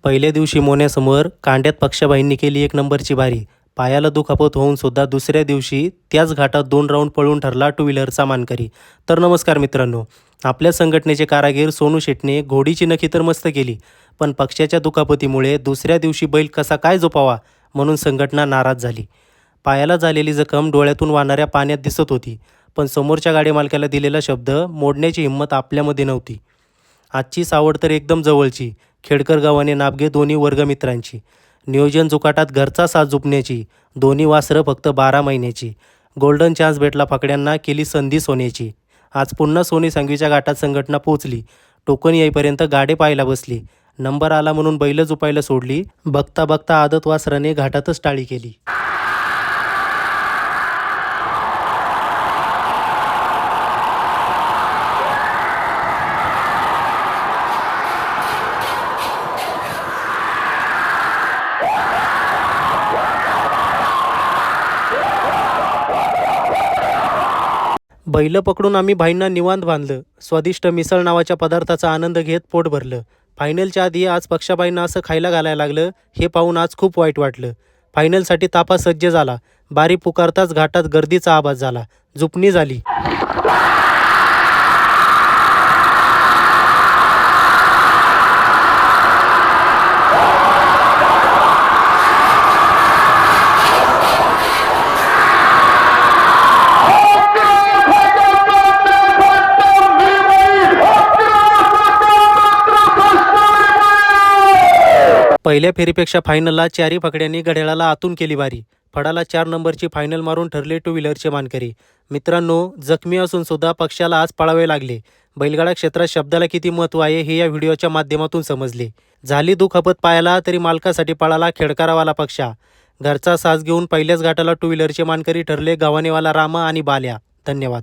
पहिल्या दिवशी मोन्यासमोर कांड्यात पक्षाबाईंनी केली एक नंबरची बारी. पायाला दुखापत होऊन सुद्धा दुसऱ्या दिवशी त्याच घाटात 2 राऊंड पळून ठरला टू व्हीलरचा मानकरी. तर नमस्कार मित्रांनो, आपल्या संघटनेचे कारागीर सोनू शेटने घोडीची नखी तर मस्त केली, पण पक्षाच्या दुखापतीमुळे दुसऱ्या दिवशी बैल कसा काय झोपावा म्हणून संघटना नाराज झाली. पायाला झालेली जखम डोळ्यातून वाहणाऱ्या पाण्यात दिसत होती, पण समोरच्या गाडी मालकाला दिलेला शब्द मोडण्याची हिंमत आपल्यामध्ये नव्हती. आजची सावड तर एकदम जवळची, खेडकर गावाने नाबघे दोन्ही वर्गमित्रांची. नियोजन जुकाटात घरचा साथ झुपण्याची, दोन्ही वासरं फक्त 12 महिन्याची. गोल्डन चान्स भेटला फाकड्यांना, केली संधी सोन्याची. आज पुन्हा सोनी सांगवीच्या घाटात संघटना पोचली. टोकन येईपर्यंत गाडे पाहायला बसली. नंबर आला म्हणून बैल झुपायला सोडली. बघता बघता आदत वासराने घाटातच टाळी केली. बैल पकडून आम्ही भाईंना निवांत बांधलं. स्वादिष्ट मिसळ नावाच्या पदार्थाचा आनंद घेत पोट भरलं. फायनलच्या आधी आज पक्षाबाईंना असं खायला घालायला लागलं, हे पाहून आज खूप वाईट वाटलं. फायनलसाठी ताफा सज्ज झाला. बारी पुकारताच घाटात गर्दीचा आवाज झाला. जुपणी झाली. पहिल्या फेरीपेक्षा फायनलला 4ही फकड्यांनी घड्याळाला आतून केली बारी. फडाला 4 नंबरची फायनल मारून ठरले टू व्हीलरचे मानकरी. मित्रांनो, जखमी असून सुद्धा पक्षाला आज पळावे लागले. बैलगाडा क्षेत्रात शब्दाला किती महत्त्व आहे हे या व्हिडिओच्या माध्यमातून समजले. झाली दुखापत पायाला तरी मालकासाठी पळाला खेडकरावाला पक्षा. घरचा साज घेऊन पहिल्याच घाटाला टू व्हीलरचे मानकरी ठरले गव्हाणेवाला रामा आणि बाल्या. धन्यवाद.